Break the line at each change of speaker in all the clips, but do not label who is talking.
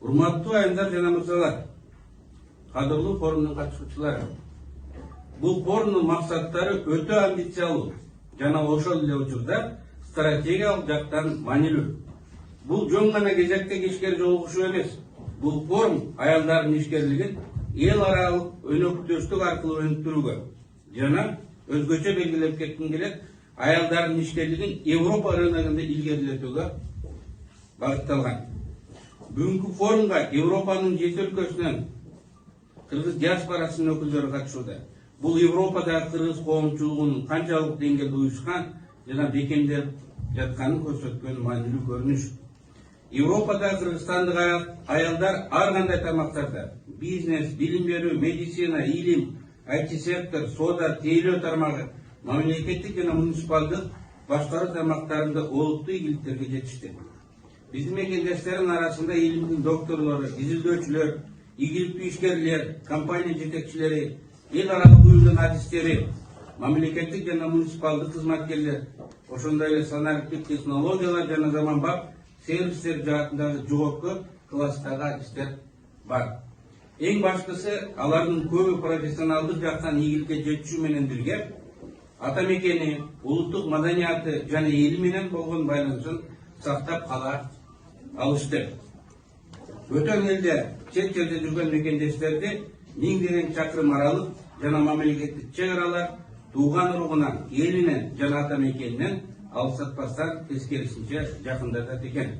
Урматтуу айымдар жана мырзалар, кадырлуу форумдун катышуучулары. Бул форумдун максаттары өтө амбициялуу жана ошол эле учурда стратегиялык жактан маанилүү. Бул жөн гана кезектеги ишкер жолугушуу эмес. Бул форум аялдардын ишкерлигин эл аралык өнөктөштүк аркылуу өнүктүрүүгө жана өзгөчө белгилеп кетким келет, аялдардын ишкерлигин Европа рыногунда илгерилетүүгө багытталган. Бүгүнкү форумга Европанын 7 өлкөсүнөн кыргыз диаспорасынын өкүлдөрү катышууда. Бул Европадагы кыргыз коомчулугунун канчалык деңгээлде уюшкан жана бекемдеп жатканын көрсөткөн маанилүү көрүнүш. Европадагы кыргызстандык аялдар ар кандай тармактарда бизнес, билим берүү, медицина, илим, IT сектор, соода, тейлөө тармагы, мамлекеттик жана муниципалдык башкаруу тармактарында олуттуу ийгиликтерге жетишти. Биздин мекендештердин арасында илимдин докторлору, изилдөөчүлөр, ийгиликтүү ишкерлер, компания жетекчилери, эл аралык уюмдун адистери, мамлекеттик жана муниципалдык кызматкерлер, ошондой эле санариптик технологиялар жана заманбап сервистер жаатындагы жогорку класстагы адистер бар. Эң баштысы, алардын көбү профессионалдык жактан ийгиликке жетишүү менен бирге ата мекени, улуттук маданияты жана эли менен болгон байланысын сактап кала алышты. Өтөн элде чет жерде жүргөн мекендештерди миңдеген чакырым аралык жана мамлекеттик чек аралар тууган уругунан, элинен жана ата мекенинен алсатпастан тескерисинче жакындатат экен.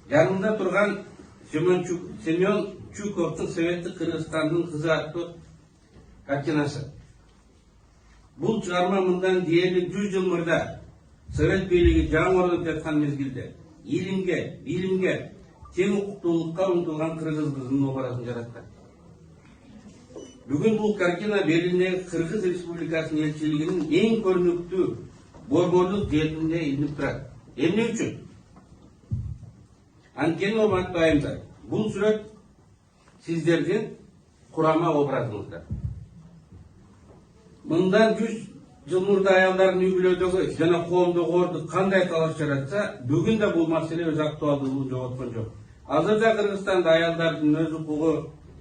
Жанымда турган Семен Чуковдун Советтик Кыргызстандын кызы аттуу картинасы. Бул чыгарма мындан дээрлик 100 жыл мурда Совет бийлиги жаңырып жаткан мезгилде илимге, билимге, тең укуктуулукка умтулган кыргыз кызынын образын жараткан. Бүгүн бул картина Берлиндеги Кыргыз Республикасынын элчилигинин эң көрүнүктүү борборлук жетинде илинип турат. Эмне үчүн? Анткени урматтуу айымдар, бул сүрөт сиздердин курама образыңыздар. Мындан 100 жыл мурда аялдардын үй бүлөдөгү жана коомдогу орду кандай талаш жаратса, бүгүн да бул маселе өз актуалдуулугун жоготкон жок. Азырда Кыргызстанда аялдардын өз укугу,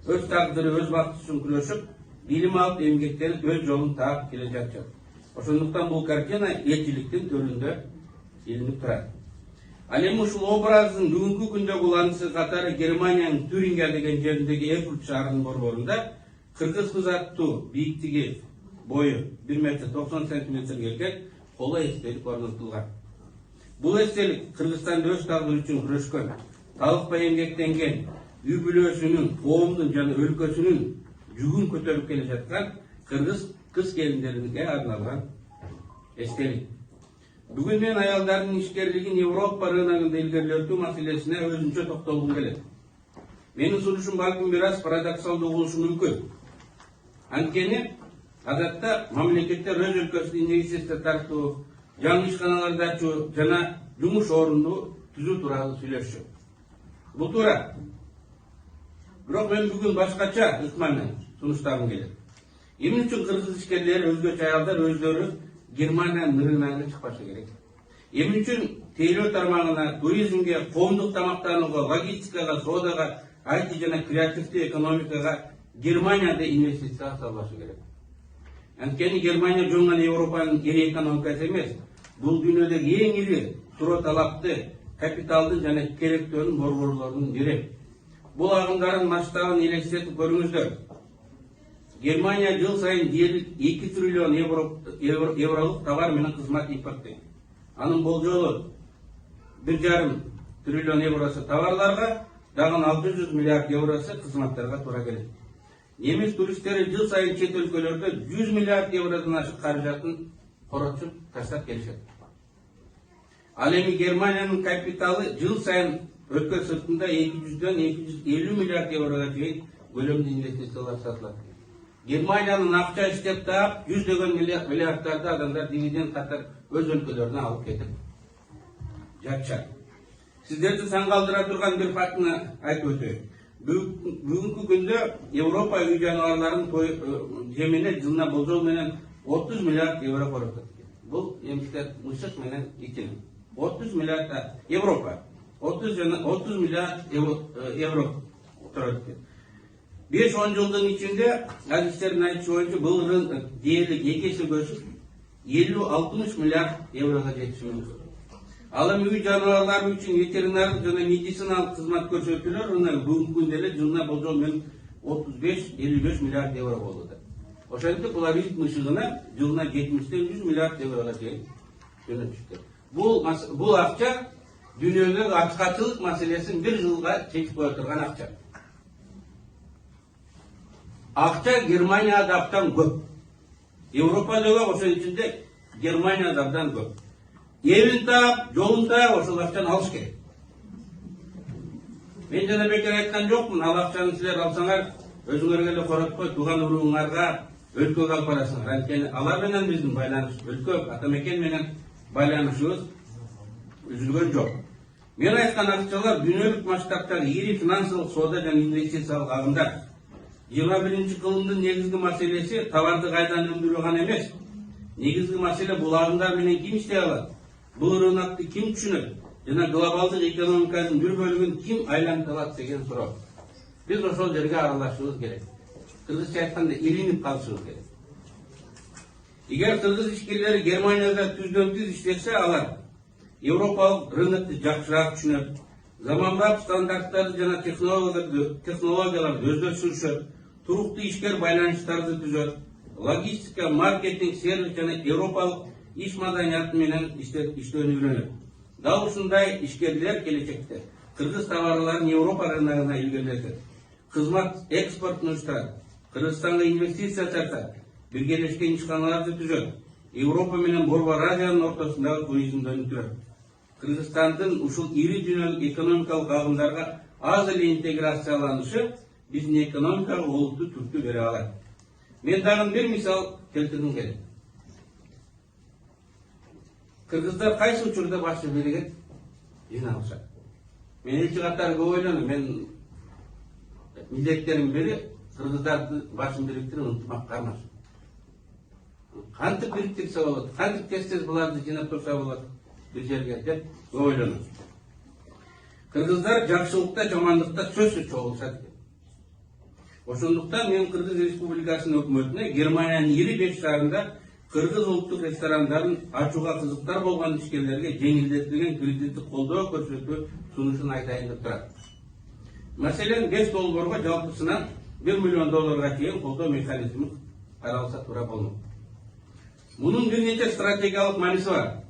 өз тагдыры, өз бакыты үчүн күрөшүп, билим алып, эмгектенип, өз жолун таап келе жатышат. Ошондуктан бул картина элчиликтин төрүндө илинип турат. Ал эми ушул образдын бүгүнкү күндө куланысы катары Германиянын Тюрингия деген жериндеги Эрфурт шаарынын борборунда кыргыз кыз аттуу бийиктиги бою 1 метр 90 сантиметр келген коло эстелик орнотулган. Бул эстелик Кыргызстанда өз тагдыры үчүн күрөшкөн, талыкпай эмгектенген, үй бүлөсүнүн, коомдун жана өлкөсүнүн жүгүн көтөрүп келе жаткан кыргыз кыз келиндерге арналган эстелик. Бүгүн мен аялдардын ишкерлигин Европа рыногунда илгерилетүү маселесине өзүнчө токтолгум келет. Менин сунушум балким бир аз парадоксалдуу болушу мүмкүн. Анткени адатта мамлекеттер өз өлкөсүнө инвестиция тартуу, жаңы ишканаларды ачуу жана жумуш орунду түзүү тууралуу сүйлөшчү. Бул туура. Бирок мен бүгүн башкача ыкмамен сунуштагым келет. Эмне үчүн кыргыз ишкерлери, өзгөчө аялдар өздөрү Германиянын рыногуна чыкпашы керек? Эмне үчүн тейлөө тармагына, туризмге, коомдук тамактанууга, логистикага, соодага, IT жана креативдүү экономикага Германияда инвестиция салбашы керек? Анткени Германия жөн гана Европанын ири экономикасы эмес, бул дүйнөдөгү эң ири суроо талапты капиталдын жана керектөөнүн борборлорунун бири. Бул агымдардын масштабын элестетип көрүңүздөр. Германия жыл сайын дээрлик 2 триллион евролук товар менен кызмат импорттойт. Анын болжолу 1,5 триллион евросы товарларга, дагы 600 миллиард евросы кызматтарга туура келет. Немис туристтери жыл сайын чет өлкөлөрдө 100 миллиард евродон ашык каражатын коротуп таштап келишет. Ал эми Германиянын капиталы жыл сайын өлкө сыртында 200дөн 250 миллиард еврога чейин көлөмдүү инвестициялар сатылат. Германиянын акча иштеп таап, 100дөгөн миллиарддарды адамдар дивиденд катар өз өлкөлөрүнө алып кетип жатышат. Сиздерди таң калтыра турган бир фактыны айтып өтөйүн. Бүгүнкү күндө Европа үй жаныбарларын жемине жылына болжол менен 30 миллиард евро коротот. Бул эмчтер мышык менен итин. 30 миллиард Европа. 30 milyar euro turат. 5-10 жылдың içinde adislerin aytışı boyunca bu değerlik ekesi göçüp 50-60 milyar euroga жетişi mümkün. Al evi canavarlar için veteriner jana медициналық қызмат көрсөтүүлөр бүгүнкү күндө эле жылына болжол менен 35-55 миллиард евро болду. Ошентип булар илк мышыгына жылына 70-100 миллиард еврога чейин жөнөтүштү. Бул акча дүйнөлүк ачкачылык маселесин бир жылга чечип кое турган акча. Акча Германияда абдан көп. Европадагы ошол ичинде Германияда абдан көп. Evin taap, yolun taap, ошол акчаны алыш керек. Мен жана бекер айткан жокмун, ал акчаны силер алсаңар, өзүңөргө эле коротпой, тууган уруңарга өлкөгө алып барасыңар. Анткени алар менен биздин байланыш, өлкө атамекен менен байланышыбыз үзүлгөн жок. Мен айткан акчалар дүйнөлүк масштабтагы ири финансылык соода жана инвестициялык агымдар. 21-кылымдын негизги маселеси товарды кайдан өндүрүү гана эмес. Негизги маселе бул агымдар менен ким иштей алат? Бұл рынокты ким түшүнөт? Жана глобалдык экономиканын бир бөлүгүн ким айлантып алат деген суроо. Биз ошол жерге аралашышыбыз керек. Кыргызча айтканда илинип калышыбыз керек. Эгер кыргыз ишкерлери Германияда түздөн-түз иштесе, алар Европалык рынокты жакшыраак түшүнөт. Заманбап стандарттарды жана технологияларды өздөштүрүшөт. Туруктуу ишкер байланыштарды түзөт. Логистика, маркетинг, сервис жана Европалык иш маданияты менен иштөөнү үйрөнөт. Дал ушундай ишкерлер келечекте кыргыз товарларын Европа рыногуна илгерлетет. Кызмат экспортун уюштурат. Кыргызстанга инвестиция тартат. Биргелешкен ишканаларды түзөт. Европа менен Борбор Азиянын ортосундагы туризмди өнүктүрөт. Кыргызстандын ушул ири дүйнөлүк экономикалык агымдарга аз эле интеграцияланышы биздин экономикага олуттуу түрткү бере алат. Мен дагы бир мисал келтиргим келет. Кыргыздар кайсы учурда башчы бийлигет жыйналышат. Мен элчи катары көп ойлондум. Мен милдеттеримдин бири кыргыздарды башын бириктирип ынтымакка кармаш. Кантип бириктирсе болот? Кантип тез буларды жыйнап турса болот бир жерге деп көп ойлондум. Кыргыздар жакшылыкта, жамандыкта сөзсүз чогулушат. Ошондуктан мен Кыргыз Республикасынын өкмөтүнө Германиянын ири 5 шаарында кыргыз улуттук ресторандарын ачууга кызыктар болгон ишкерлерге жеңилдетилген кредиттик колдоо көрсөтүү сунушун айтайын деп турат. Маселен, 5 долбоорго жалпысынан $1 миллион чейин колдоо механизми каралса туура болмок. Мунун бир нече стратегиялык мааниси бар.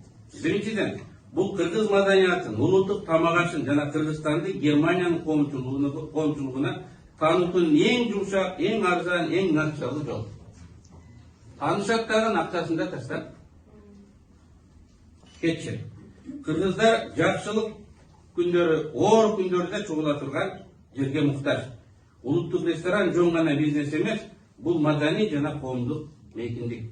Биринчиден, бул кыргыз маданиятын, улуттук тамак-ашын жана Кыргызстанды Германиянын коомчулугуна таанытуунун эң жумшак, эң арзан, эң натыйжалуу жолу. Таанышат дагы акчасын да таштап кетишет. Кыргыздар жакшылык күндөрү, оор күндөрдө чогула турган жерге муктаж. Улуттук ресторан жөн гана бизнес эмес, бул маданий жана коомдук мейкиндик.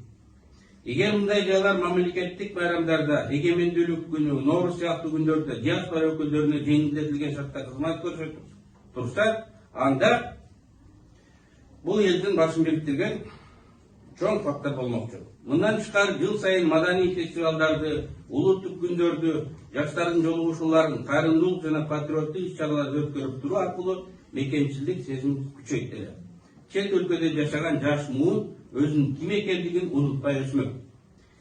Эгер мындай жайлар мамлекеттик байрамдарда, эгемендүүлүк күнү, Нооруз сыяктуу күндөрдө диаспора өкүлдөрүнө жеңилдетилген шартта кызмат көрсөтүп турса, анда бул элдин башын бириктирген чоң фактор болмокчу. Мындан тышкары жыл сайын маданий фестивалдарды, улуттук күндөрдү, жаштардын жолугушууларын, кайрымдуулук жана патриоттук иш-чараларды өткөрүп туруу аркылуу мекенчилдик сезимин күчөйтөлөт. Чет өлкөдө жашаган жаш муун өзүнүн ким экендигин унутпай өсмөк.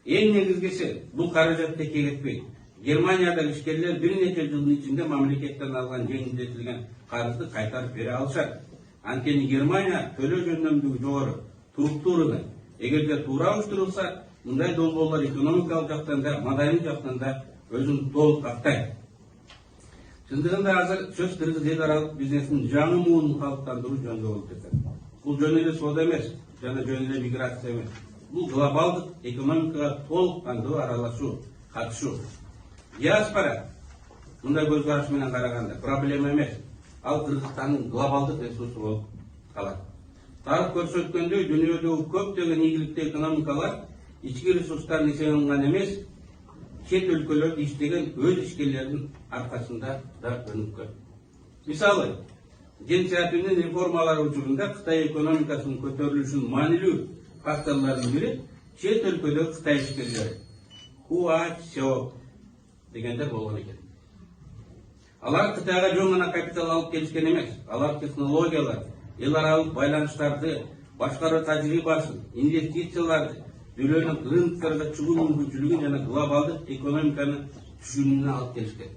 Эң негизгиси, бул каражат текке кетпейт. Германиядагы ишкерлер бир нече жылдын ичинде мамлекеттен алган жеңилдетилген карызды кайтарып бере алышат. Анткени Германия төлөө жөндөмдүгү жогору, туруктуу рынок. Эгерде туура уюштурулса, мындай долбоорлор экономикалык жактан да, маданий жактан да өзүн толук актайт. Чындыгында азыр сөз кыргыз эл аралык бизнесин жаңы муунун калыптандыруу жөнүндө болуп жатат. Бул жөн эле соода эмес, жана жөн эле миграция эмес. Бул глобалдык экономикага толук кандуу аралашуу, катышуу. Диаспора мындай көз караш менен караганда проблема эмес. Ал Кыргызстандын глобалдык ресурсу болуп калат. Тарых көрсөткөндөй, дүйнөдөгү көптөгөн ийгиликтүү экономикалар ички ресурстардын эсебинен гана эмес, чет өлкөлөрдө иштеген өз ишкерлеринин аркасында да өнүккөн. Мисалы, Ден Сяопиндин реформалары учурунда Кытай экономикасынын көтөрүлүшүнүн маанилүү факторлорунун бири чет өлкөдөгү Кытай ишкерлери. Хуа Сяо дегендер болгон экен. Алар Кытайга жөн гана капитал алып келишкен эмес. Алар технологиялар, эл аралык байланыштарды, башкаруу тажрыйбасын, инвестицияларды, дүйнөлүк рыноктарга чыгуу мүмкүнчүлүгүн жана глобалдык экономиканы түшүнүүнү алып келишкен.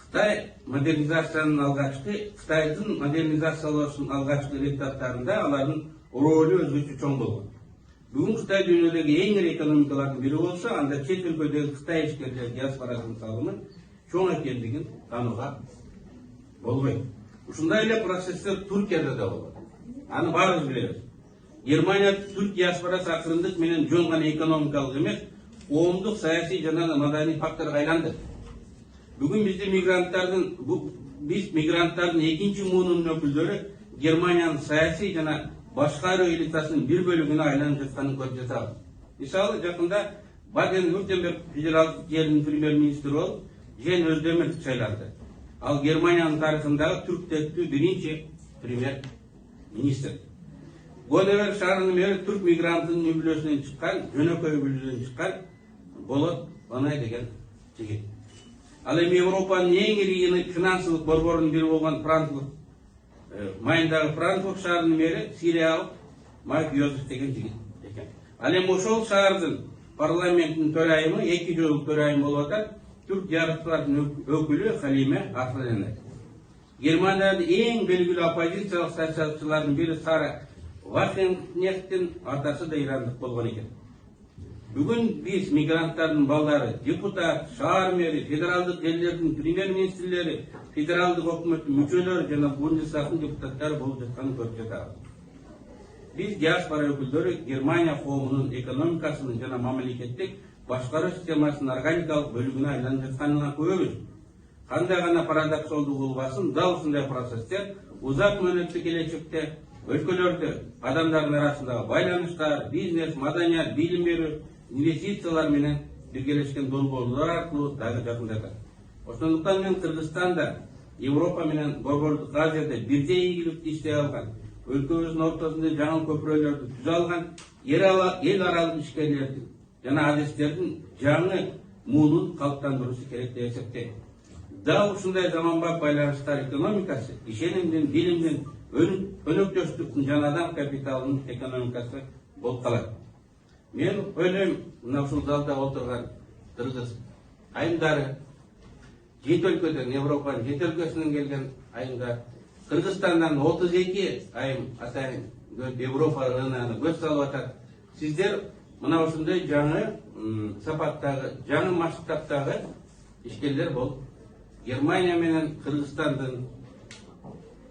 Кытайдын модернизациялоосунун алгачкы этаптарында алардын ролу өзгөчө чоң болгон. Бүгүн Кытай дүйнөдөгү эң ири экономикалардын бири болсо, анда чет өлкөдөгү Кытай ишкерлер диаспорасынын салымы чоң экендигин таанууга болбойт. Ушундай эле процесстер Туркияда да болот. Аны баарыбыз билебиз. Германия түрк диаспорасы акырындык менен жөн гана экономикалык эмес, коомдук, саясий жана маданий факторго айланды. Бүгүн биз мигранттардын экинчи муунунун өкүлдөрү Германиянын саясий жана башкаруу элитасынын бир бөлүгүнө айланып жатканын көрүп жатабыз. Мисалы, жакында Баден-Вюртемберг федералдык жеринин премьер-министри болуп, Жен Өздемир шайланды. Ал Германиянын тарыхындагы түрк тектүү биринчи премьер-министр. Гоневер шаарынын мэри түрк мигранттын үй-бүлөсүнөн чыккан, жөнөкөй үй-бүлөдөн чыккан Болот Банай деген жигит. Ал эми Европанын эң ири финансылык борборунун бири болгон Франкфурт майындагы Франкфурт шаарынын мэри Сириялык Майк Йозеф деген жигит экен. Ал эми ошол шаардын парламенттин төрайымы, 2 жолу төрайым болуп атат, түрк диаспорасынын өкүлү Халиме Аслен. Германиядагы эң белгилүү оппозициялык саясатчылардын бири Сара Вахенкнехттин атасы да ирандык болгон экен. Бүгүн биз мигранттардын балдары, депутат, шаар мэри, федералдык жерлердин премьер-министрлери, федералдык өкмөттүн мүчөлөрү жана Бундестагдын депутаттары болуп жатканын көрүп жатабыз. Биз диаспора өкүлдөрү Германия коомунун экономикасынын жана мамлекеттик башкаруу системасынын органикалык бөлүгүнө айланып жатканына күбөбүз. Кандай гана парадоксолдук болбасын, дал ушундай процесстер узак мөөнөттүк келечекте өлкөлөрдө адамдардын арасындагы байланыштар, бизнес, маданият, билим берүү, инвестициялар менен биргелешкен долбоорлор аркылуу дагы жакындатат. Ошондуктан мен Кыргызстанда, Европа менен Борбордук Азияда бирдей ийгиликтүү иштей алган, өлкөбүздүн ортосунда жаңы көпүрөлөрдү түзө алган эл аралык ишкерлердин жана адистердин жаңы муунун калыптандыруусу керек деп эсептейм. Дал ушундай заманбап байланыштар экономикасы, ишенимдин, билимдин, өнөктөштүктүн жана адам капиталынын экономикасы болуп калат. Мен ойлойм, мына ушул залда отурган кыргыз айымдары, жет өлкөдөн, Европанын жет өлкөсүнөн келген айымдар, Кыргызстандан 32 айым атайын Европа рыногуна көз салып атат. Сиздер мына ушундай жаңы сапаттагы, жаңы масштабтагы ишкерлер болуп, Германия менен Кыргызстандын,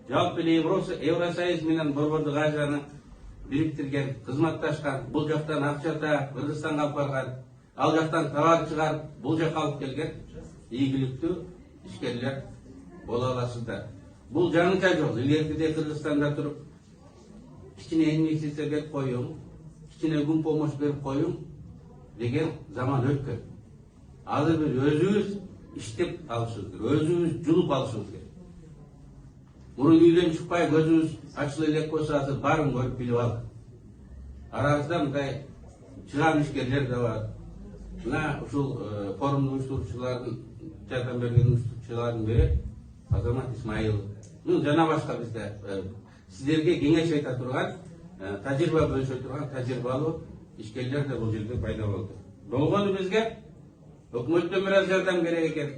жалпы эле Евросоюз менен Борбордук Азияны бириктирген, кызматташкан, бул жактан акча таап, Кыргызстанга алып барган, ал жактан товар чыгарып, бул жакка алып келген ийгиликтүү ишкерлер боло аласыздар. Бул жаңыча жол. Илгеркидей Кыргызстанда туруп, кичине инвестиция берип коюм, кичине күн помощь берип коюм деген заман өткөн. Азыр бир өзүбүз иштеп алышыбыз керек, өзүбүз жулуп алышыбыз керек. Мурун үйдөн чыкпай көзүбүз ачыла элек болсо азыр баарын көрүп билип алдык. Арабызда мындай чыган ишкерлер да бар. Мына ушул форумду уюштуруучулардын жардам берген уюштуруучулардын бири Азамат Исмаилов. Жана башка бизде сиздерге кеңеш айта турган, тажрыйба бөлүшө турган тажрыйбалуу ишкерлер да бул жерде пайда болду. Болгону бизге өкмөттөн бир аз жардам керек экен.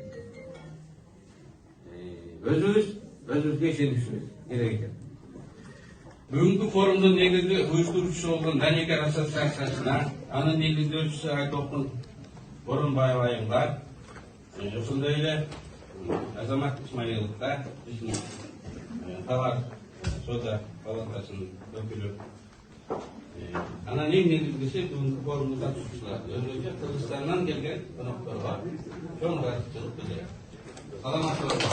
Өзүбүзгө ишенишибиз керек экен. Бүгүнкү форумдун негизги уюштуруучусу болгон Даникер ассоциациясына, анын негиздөөчүсү Айтолкун Боронбаев айымга, ошондой эле Азамат Исмаиловго, биздин товар соода палатасынын өкүлү. Анан эң негизгиси бүгүнкү форумдун катышуучулары, өзгөчө Кыргызстандан келген конокторго чоң ыраазычылык билдирет. Саламатсызбы?